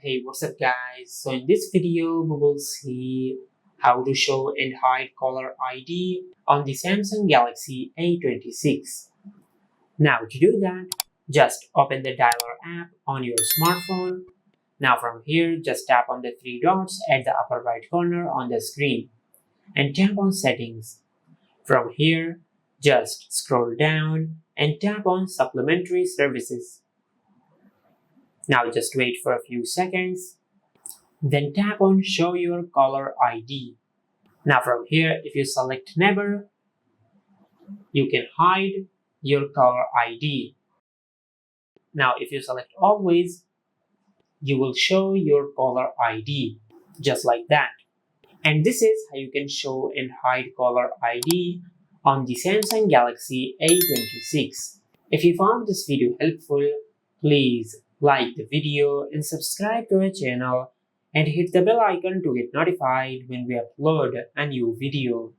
Hey, what's up guys? So in this video we will see how to show and hide caller ID on the Samsung Galaxy A26. Now to do that, just open the dialer app on your smartphone. Now from here, just tap on the three dots at the upper right corner on the screen and tap on settings. From here, just scroll down and tap on supplementary services. Now just wait for a few seconds. Then tap on Show Your Caller ID. Now from here, if you select Never, you can hide your caller ID. Now if you select Always, you will show your caller ID, just like that. And this is how you can show and hide caller ID on the Samsung Galaxy A26. If you found this video helpful, please like the video and subscribe to our channel and hit the bell icon to get notified when we upload a new video.